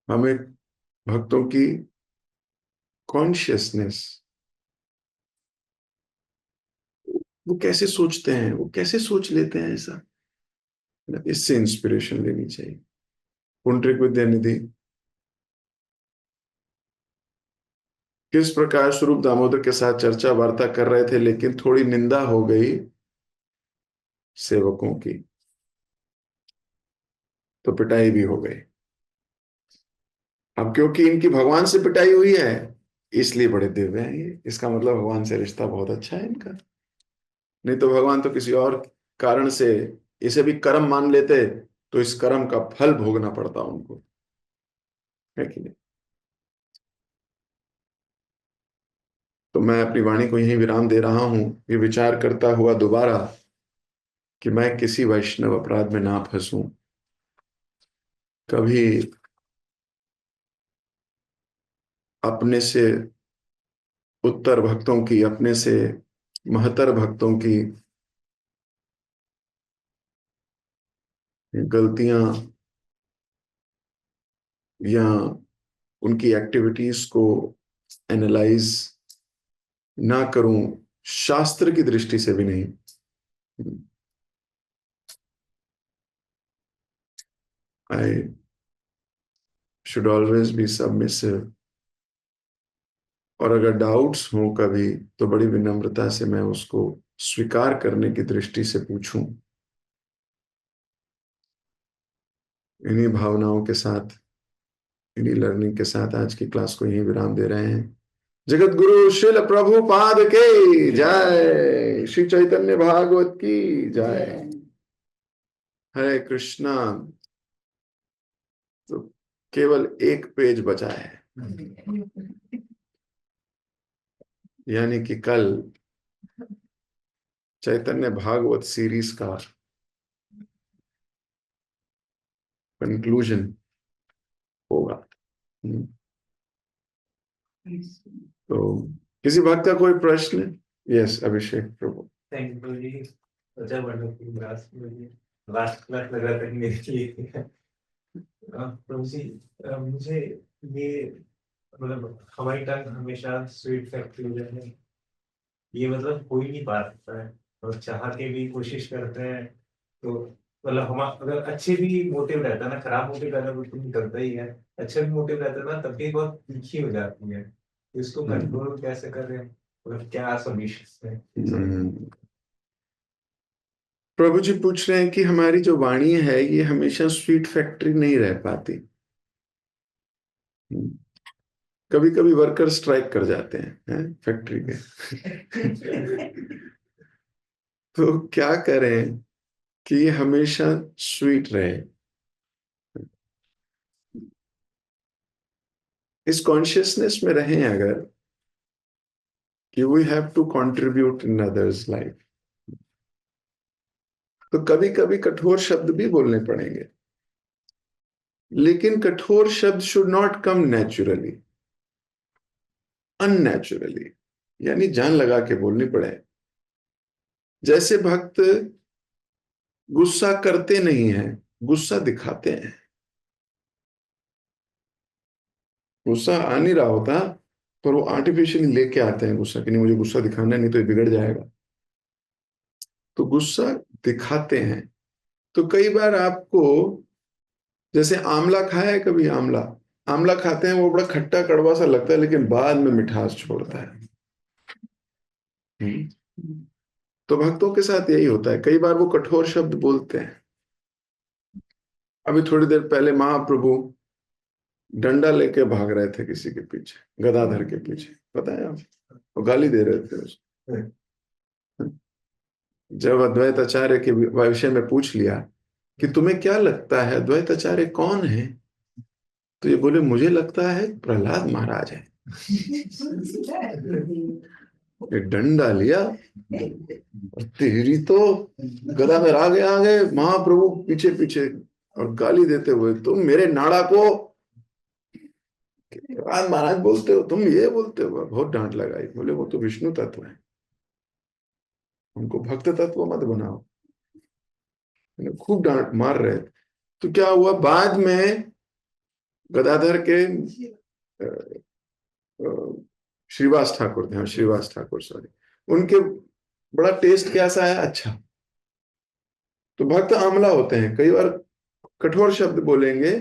हमें भक्तों की कॉन्शियसनेस, वो कैसे सोचते हैं, वो कैसे सोच लेते हैं ऐसा, इससे इंस्पिरेशन लेनी चाहिए। पुंडरीक विद्यानिधि किस प्रकार स्वरूप दामोदर के साथ चर्चा वार्ता कर रहे थे, लेकिन थोड़ी निंदा हो गई सेवकों की, तो पिटाई भी हो गई। अब क्योंकि इनकी भगवान से पिटाई हुई है, इसलिए बड़े दिव्य हैं ये। इसका मतलब भगवान से रिश्ता बहुत अच्छा है इनका। नहीं तो भगवान तो किसी और कारण से इसे भी कर्म मान लेते, तो इस कर्म का फल भोगना पड़ता उनको, है कि नहीं? तो मैं अपनी वाणी को यहीं विराम दे रहा हूं, ये विचार करता हुआ दोबारा कि मैं किसी वैष्णव अपराध में ना फंसूं। कभी अपने से उत्तर भक्तों की, अपने से महतर भक्तों की गलतियां या उनकी एक्टिविटीज को एनालाइज ना करूं शास्त्र की दृष्टि से भी नहीं। I should always be submissive. और अगर डाउट्स हो कभी तो बड़ी विनम्रता से मैं उसको स्वीकार करने की दृष्टि से पूछूं। इन्हीं भावनाओं के साथ, इन्हीं लर्निंग के साथ आज की क्लास को यहीं विराम दे रहे हैं। जगत गुरु श्रील प्रभुपाद के जय, श्री चैतन्य भागवत की जय। हरे कृष्णा। तो केवल एक पेज बचा है, यानी कि कल चैतन्य भागवत सीरीज का कंक्लूजन होगा। तो किसी बात का कोई प्रश्न? Yes Abhishek Prabhu. Thank you ji. अच्छा वंडरफुल लास्ट क्लास लग रहा था कि मेरे लिए प्रभु जी, मुझे ये मतलब हमारी टंग हमेशा स्वीट फैक्ट्री हो जाए, ये मतलब हो ही नहीं पाता है। और चाह के भी कोशिश करते हैं तो मतलब हम अगर अच्छे भी मोटिव रहता है ना, खराब मोटिव रहता है तो निकलता ही है, अच्छा भी मोटिव रहता है ना तब भी बहुत तीखी हो जाती है। तो इसको कंट्रोल कैसे करें, मतलब क्या सोल्यूशन है? प्रभु जी पूछ रहे हैं कि हमारी जो वाणी है ये हमेशा स्वीट फैक्ट्री नहीं रह पाती। कभी कभी वर्कर स्ट्राइक कर जाते हैं फैक्ट्री के। तो क्या करें कि हमेशा स्वीट रहे? इस कॉन्शियसनेस में रहें अगर कि we have to contribute in others life, तो कभी कभी कठोर शब्द भी बोलने पड़ेंगे, लेकिन कठोर शब्द should not come naturally, unnaturally, यानी जान लगा के बोलनी पड़े। जैसे भक्त गुस्सा करते नहीं हैं, गुस्सा दिखाते हैं। गुस्सा आ नहीं रहा होता पर वो आर्टिफिशियली लेके आते हैं गुस्सा, कि नहीं मुझे गुस्सा दिखाना है, नहीं तो ये बिगड़ जाएगा। तो गुस्सा दिखाते हैं। तो कई बार आपको, जैसे आंवला खाया है कभी? आंवला, आंवला खाते हैं वो बड़ा खट्टा कड़वा सा लगता है लेकिन बाद में मिठास छोड़ता है। तो भक्तों के साथ यही होता है, कई बार वो कठोर शब्द बोलते हैं। अभी थोड़ी देर पहले महाप्रभु डंडा लेके भाग रहे थे किसी के पीछे, गदाधर के पीछे, पता है आप? वो गाली दे रहे थे उसको। जब अद्वैत आचार्य के विषय में पूछ लिया कि तुम्हें क्या लगता है अद्वैत आचार्य कौन है, तो ये बोले मुझे लगता है प्रहलाद महाराज है। ये डंडा लिया और तेरी तो, गदाधर आगे आगे, महाप्रभु पीछे पीछे, और गाली देते हुए तुम मेरे नाड़ा को प्रहलाद महाराज बोलते हो, तुम ये बोलते हो। बहुत डांट लगाई, बोले वो तो विष्णु तत्व है, उनको भक्त तत्व मत बनाओ। खूब डांट मार रहे थे। तो क्या हुआ बाद में, गदाधर के अ, अ, श्रीवास ठाकुर थे, हाँ श्रीवास ठाकुर, सॉरी, उनके बड़ा टेस्ट कैसा है? अच्छा। तो भक्त आमला होते हैं, कई बार कठोर शब्द बोलेंगे,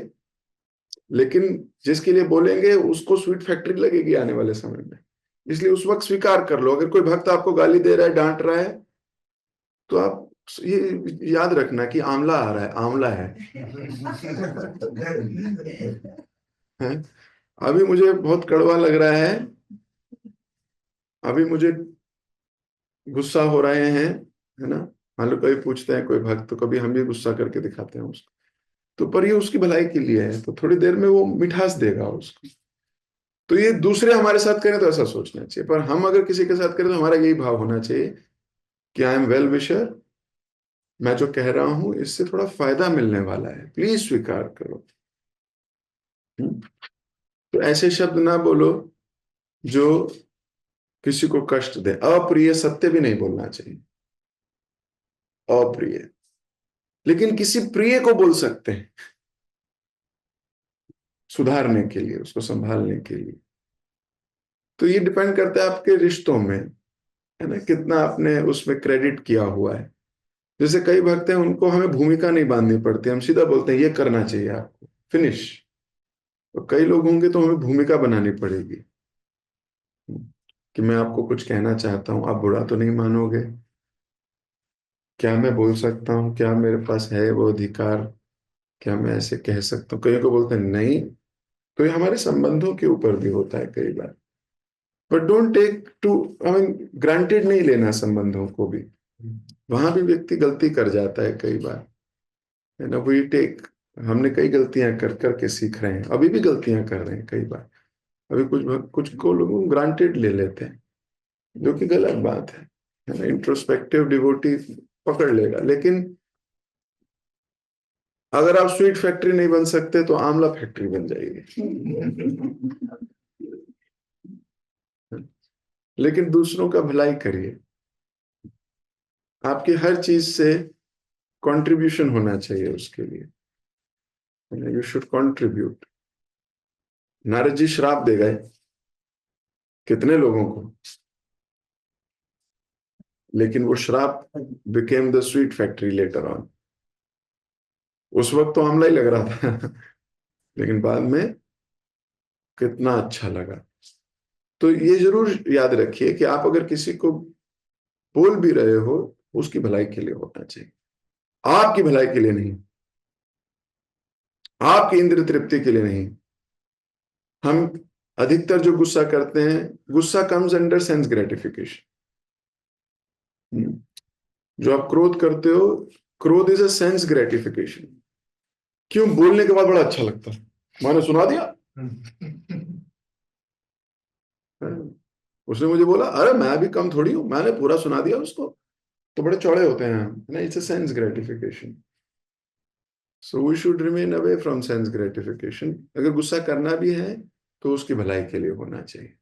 लेकिन जिसके लिए बोलेंगे उसको स्वीट फैक्ट्री लगेगी आने वाले समय में। इसलिए उस वक्त स्वीकार कर लो। अगर कोई भक्त आपको गाली दे रहा है, डांट रहा है, तो आप ये याद रखना कि आंवला आ रहा है, आंवला है। हैं? अभी मुझे बहुत कड़वा लग रहा है, अभी मुझे गुस्सा हो रहे हैं, है ना? मान लो कभी पूछते हैं कोई भक्त, तो कभी हम भी गुस्सा करके दिखाते हैं उसको, तो पर ये उसकी भलाई के लिए है, तो थोड़ी देर में वो मिठास देगा उसको। तो ये दूसरे हमारे साथ करें तो ऐसा सोचना चाहिए, पर हम अगर किसी के साथ करें तो हमारा यही भाव होना चाहिए कि आई एम वेल विशर, मैं जो कह रहा हूं इससे थोड़ा फायदा मिलने वाला है, प्लीज स्वीकार करो। हम्म? तो ऐसे शब्द ना बोलो जो किसी को कष्ट दे। अप्रिय सत्य भी नहीं बोलना चाहिए, अप्रिय, लेकिन किसी प्रिय को बोल सकते हैं, सुधारने के लिए, उसको संभालने के लिए। तो ये डिपेंड करता है आपके रिश्तों में, है ना, कितना आपने उसमें क्रेडिट किया हुआ है। जैसे कई भक्त हैं, उनको हमें भूमिका नहीं बांधनी पड़ती, हम सीधा बोलते हैं ये करना चाहिए आपको, फिनिश। और कई लोग होंगे तो हमें भूमिका बनानी पड़ेगी, कि मैं आपको कुछ कहना चाहता हूं, आप बुरा तो नहीं मानोगे, क्या मैं बोल सकता हूँ, क्या मेरे पास है वो अधिकार, क्या मैं ऐसे कह सकता हूँ। कई को बोलते हैं नहीं। तो ये हमारे संबंधों के ऊपर भी होता है कई बार। But don't take to, I mean granted नहीं लेना संबंधों को भी। वहां भी व्यक्ति गलती कर जाता है कई बार, है ना। वी टेक, हमने कई गलतियां कर करके सीख रहे हैं, अभी भी गलतियां कर रहे हैं कई बार। अभी कुछ कुछ को लोग ग्रांटेड ले लेते हैं, जो कि गलत बात है ना। इंट्रोस्पेक्टिव डिवोटी पकड़ लेगा। लेकिन अगर आप स्वीट फैक्ट्री नहीं बन सकते तो आंवला फैक्ट्री बन जाएगी। लेकिन दूसरों का भलाई करिए, आपकी हर चीज से कंट्रीब्यूशन होना चाहिए उसके लिए, you should contribute. Narad ji श्राप दे गए कितने लोगों को, लेकिन वो श्राप became the sweet factory later on. उस वक्त तो आंवला ही लग रहा था, लेकिन बाद में कितना अच्छा लगा। तो ये जरूर याद रखिए कि आप अगर किसी को बोल भी रहे हो, उसकी भलाई के लिए होना चाहिए, आपकी भलाई के लिए नहीं, आपकी इंद्र तृप्ति के लिए नहीं। हम अधिकतर जो गुस्सा करते हैं, गुस्सा कम्स अंडर सेंस ग्रेटिफिकेशन। जो आप क्रोध करते हो, क्रोध इज अ सेंस ग्रेटिफिकेशन। क्यों? बोलने के बाद बड़ा अच्छा लगता है, मैंने सुना दिया। उसने मुझे बोला, अरे मैं भी कम थोड़ी हूं, मैंने पूरा सुना दिया उसको। तो बड़े चौड़े होते हैं हम, ना। It's a sense gratification. So we should remain away from sense gratification. अगर गुस्सा करना भी है तो उसकी भलाई के लिए होना चाहिए।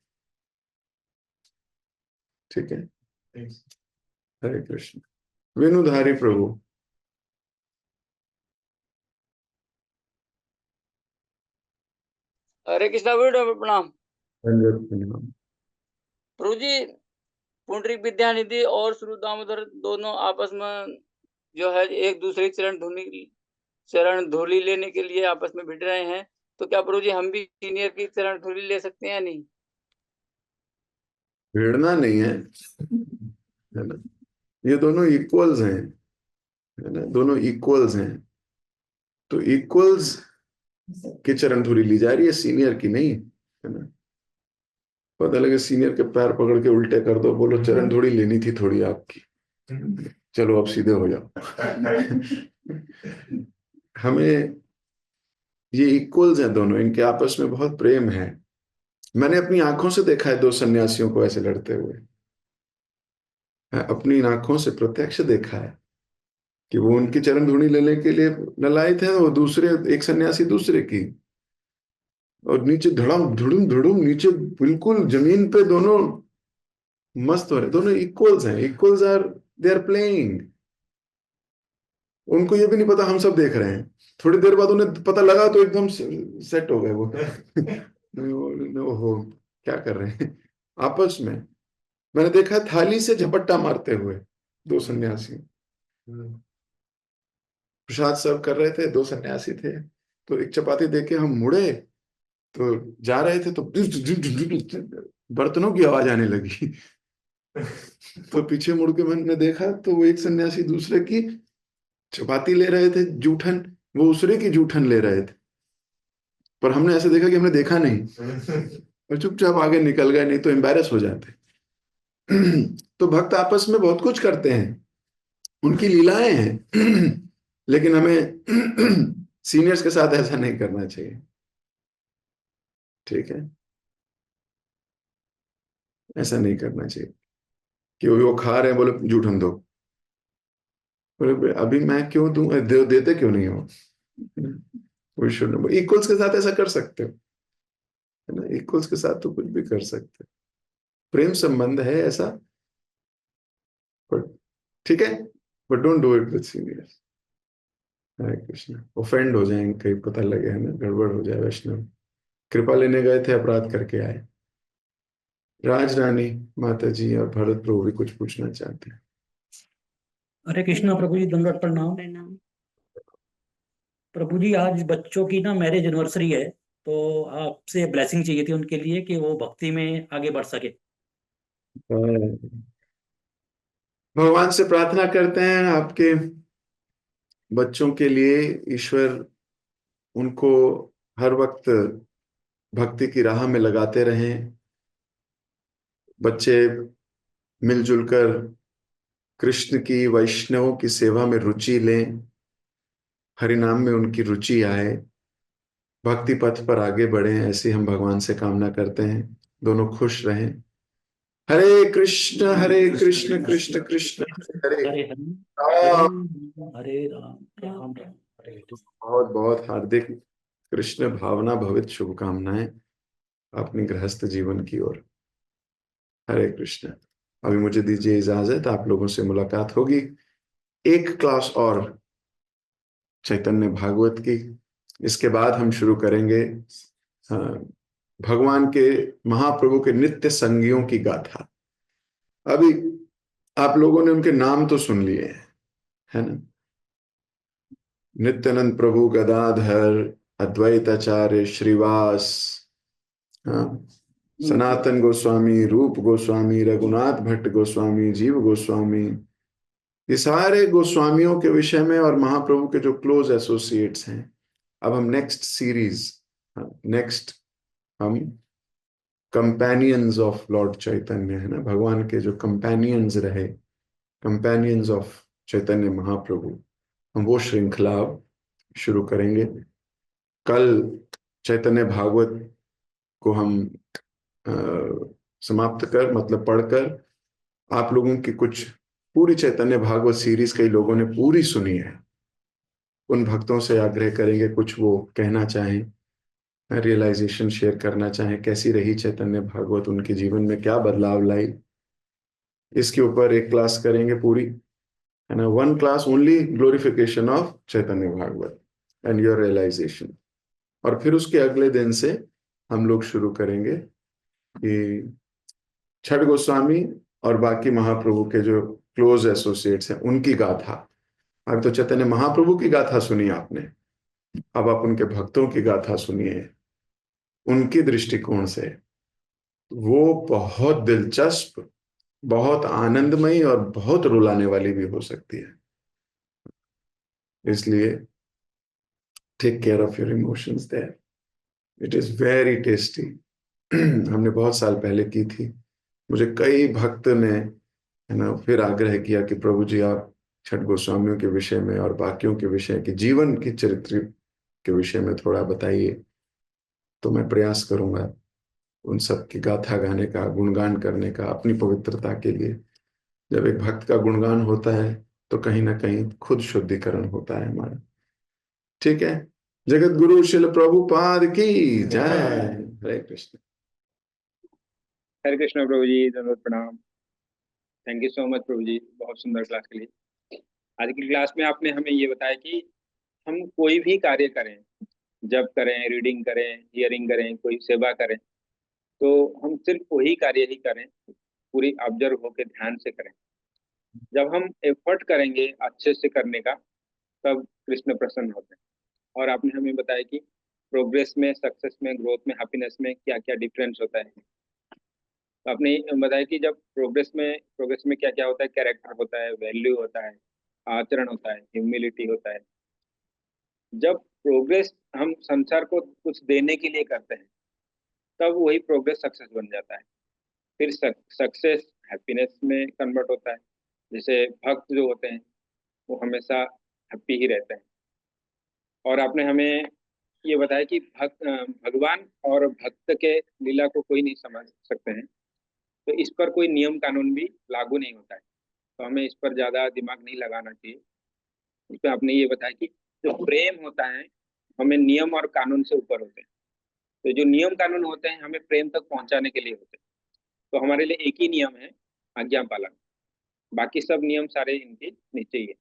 ठीक है। हरे कृष्ण। वेणुधारी प्रभु। हरे कृष्णा वीडियो प्रणाम। धन्यवाद, धन्यवाद। प्रभु जी, पुंडरीक विद्यानिधि और श्री दामोदर दोनों आपस में जो है एक दूसरे की चरण धूलि लेने के लिए आपस में भिड़ रहे हैं। तो क्या प्रभु जी हम भी सीनियर की चरण धूलि ले सकते हैं या नहीं? भिड़ना नहीं है, है ना। ये दोनों इक्वल्स हैं, है ना, दोनों इक्वल्स हैं। तो इक्वल्स की चरण धूलि ली जा रही है, सीनियर की नहीं, है ना। पता लगे सीनियर के पैर पकड़ के उल्टे कर दो, बोलो चरण धूलि लेनी थी थोड़ी आपकी, चलो अब सीधे हो जाओ। हमें, ये इक्वल्स हैं दोनों, इनके आपस में बहुत प्रेम है। मैंने अपनी आंखों से देखा है दो सन्यासियों को ऐसे लड़ते हुए, अपनी आंखों से प्रत्यक्ष देखा है कि वो उनकी चरण धूलि लेने के लिए ललायत है, वो दूसरे, एक सन्यासी दूसरे की, और नीचे धड़म धुड़ुम धुड़ुम नीचे बिल्कुल जमीन पे दोनों मस्त हो रहे। दोनों इक्वल्स हैं, equals are, they are playing. उनको ये भी नहीं पता हम सब देख रहे हैं। थोड़ी देर बाद उन्हें पता लगा तो एकदम सेट हो गए वो हो, क्या कर रहे हैं आपस में। मैंने देखा है थाली से झपट्टा मारते हुए दो सन्यासी, प्रसाद सर्व कर रहे थे, दो सन्यासी थे। तो एक चपाती देके हम मुड़े, तो जा रहे थे तो बर्तनों की आवाज आने लगी। तो पीछे मुड़ के मैंने देखा तो वो एक सन्यासी दूसरे की चपाती ले रहे थे जूठन, वो दूसरे की जूठन ले रहे थे। पर हमने ऐसे देखा कि हमने देखा नहीं, और चुपचाप आगे निकल गए, नहीं तो एम्बैरस हो जाते। तो भक्त आपस में बहुत कुछ करते हैं, उनकी लीलाएं हैं। लेकिन हमें सीनियर्स के साथ ऐसा नहीं करना चाहिए। ठीक है, ऐसा नहीं करना चाहिए कि वो खा रहे हैं, बोले जूठन दो। बोले अभी मैं क्यों दूं, देते क्यों नहीं हो। वी शुड, इक्वल्स के साथ ऐसा कर सकते हो, है ना। इक्वल्स के साथ तो कुछ भी कर सकते हो, प्रेम संबंध है ऐसा। बट ठीक है, but don't do it with seniors. Hare Krishna. Offend हो जाएंगे, कहीं पता लगे, है ना, गड़बड़ हो जाए। वैष्णव कृपा लेने गए थे, अपराध करके आए। राज रानी माता जी और भरत प्रभु भी कुछ पूछना चाहते हैं। हरे कृष्णा प्रभु जी, दंडवत प्रणाम। प्रणाम। प्रभु जी, आज बच्चों की ना मैरिज एनिवर्सरी है, तो आपसे ब्लेसिंग चाहिए थी उनके लिए कि वो भक्ति में आगे बढ़ सके। भगवान से प्रार्थना करते हैं आपके बच्चों के लिए, ईश्वर उनको हर वक्त भक्ति की राह में लगाते रहें। बच्चे मिलजुल कर कृष्ण की, वैष्णवों की सेवा में रुचि लें, हरिनाम में उनकी रुचि आए, भक्ति पथ पर आगे बढ़ें, ऐसी हम भगवान से कामना करते हैं। दोनों खुश रहें। हरे कृष्ण कृष्ण कृष्ण हरे हरे हरे, राम। हरे राम राम राम हरे हरे। बहुत बहुत हार्दिक कृष्ण भावना भवित शुभकामनाएं अपनी गृहस्थ जीवन की ओर। हरे कृष्ण। अभी मुझे दीजिए इजाजत, आप लोगों से मुलाकात होगी एक क्लास और चैतन्य भागवत की। इसके बाद हम शुरू करेंगे भगवान के, महाप्रभु के नित्य संगियों की गाथा। अभी आप लोगों ने उनके नाम तो सुन लिए हैं, है ना? नित्यानंद प्रभु, गदाधर, अद्वैताचार्य, श्रीवास, हाँ, सनातन गोस्वामी, रूप गोस्वामी, रघुनाथ भट्ट गोस्वामी, जीव गोस्वामी, ये सारे गोस्वामियों के विषय में और महाप्रभु के जो क्लोज एसोसिएट्स हैं। अब हम नेक्स्ट सीरीज, नेक्स्ट हम कंपेनियंस ऑफ लॉर्ड चैतन्य, है ना, भगवान के जो कंपेनियंस रहे, कंपेनियंस ऑफ चैतन्य महाप्रभु, हम वो श्रृंखला शुरू करेंगे। कल चैतन्य भागवत को हम समाप्त कर, मतलब पढ़कर, आप लोगों की कुछ पूरी चैतन्य भागवत सीरीज कई लोगों ने पूरी सुनी है, उन भक्तों से आग्रह करेंगे कुछ वो कहना चाहें, रियलाइजेशन शेयर करना चाहें, कैसी रही चैतन्य भागवत, उनके जीवन में क्या बदलाव लाई। इसके ऊपर एक क्लास करेंगे पूरी, है ना, one class only glorification of Chaitanya Bhagavat and your realisation. और फिर उसके अगले दिन से हम लोग शुरू करेंगे कि छठ गोस्वामी और बाकी महाप्रभु के जो क्लोज एसोसिएट्स हैं उनकी गाथा। अब तो चैतन्य महाप्रभु की गाथा सुनी आपने, अब आप उनके भक्तों की गाथा सुनिए उनकी दृष्टिकोण से। वो बहुत दिलचस्प, बहुत आनंदमयी और बहुत रुलाने वाली भी हो सकती है। इसलिए take care of your emotions there, it is very tasty. हमने बहुत साल पहले की थी, मुझे कई भक्त ने, है ना, फिर आग्रह किया कि प्रभु जी आप छठ गोस्वामियों के विषय में और बाकियों के विषय की, जीवन की चरित्र के विषय में थोड़ा बताइए। तो मैं प्रयास करूंगा उन सब की गाथा गाने का, गुणगान करने का, अपनी पवित्रता के लिए। जब एक भक्त का गुणगान होता है तो कहीं ना कहीं खुद शुद्धिकरण होता है हमारा। ठीक है, जगत गुरु शिल प्रभुपाद की जय। हरे कृष्ण। हरे कृष्ण प्रभु जी, दंडवत प्रणाम। Thank you so much Prabhu जी, बहुत सुंदर क्लास के लिए। आज की क्लास में आपने हमें ये बताया कि हम कोई भी कार्य करें, जब करें, रीडिंग करें, हियरिंग करें, कोई सेवा करें, तो हम सिर्फ वही कार्य ही करें, पूरी ऑब्जर्व होकर ध्यान से करें। जब हम एफर्ट करेंगे अच्छे से करने का, तब कृष्ण प्रसन्न होते हैं। और आपने हमें बताया कि प्रोग्रेस में, सक्सेस में, ग्रोथ में, हैप्पीनेस में क्या क्या डिफरेंस होता है। तो आपने बताया कि जब प्रोग्रेस में क्या क्या होता है, कैरेक्टर होता है, वैल्यू होता है, आचरण होता है, ह्यूमिलिटी होता है। जब प्रोग्रेस हम संसार को कुछ देने के लिए करते हैं, तब वही प्रोग्रेस सक्सेस बन जाता है। फिर सक्सेस हैप्पीनेस में कन्वर्ट होता है। जैसे भक्त जो होते हैं वो हमेशा हैप्पी ही रहते हैं। और आपने हमें ये बताया कि भगवान और भक्त के लीला को कोई नहीं समझ सकते हैं, तो इस पर कोई नियम कानून भी लागू नहीं होता है, तो हमें इस पर ज़्यादा दिमाग नहीं लगाना चाहिए। इस पर आपने ये बताया कि जो प्रेम होता है हमें नियम और कानून से ऊपर होते हैं। तो जो नियम कानून होते हैं हमें प्रेम तक पहुंचाने के लिए होते हैं। तो हमारे लिए एक ही नियम है, आज्ञा पालन। बाकी सब नियम सारे इनके नीचे ही है।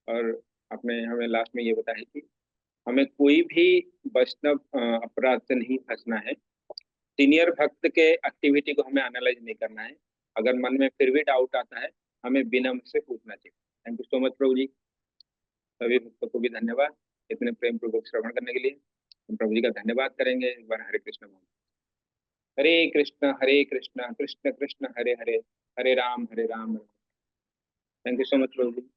और आपने हमें लास्ट में ये बताया कि हमें कोई भी वैष्णव अपराध से नहीं फंसना है, सीनियर भक्त के एक्टिविटी को हमें एनालाइज नहीं करना है। अगर मन में फिर भी डाउट आता है, हमें विनम्र से पूछना चाहिए। Thank you so much Prabhu जी। सभी भक्तों को भी धन्यवाद इतने प्रेम पूर्वक श्रवण करने के लिए। हम प्रभु जी का धन्यवाद करेंगे एक बार। हरे कृष्ण बोल। Hare Krishna Krishna Krishna Hare Hare, Hare Ram Hare Ram. Thank you so much Prabhu ji.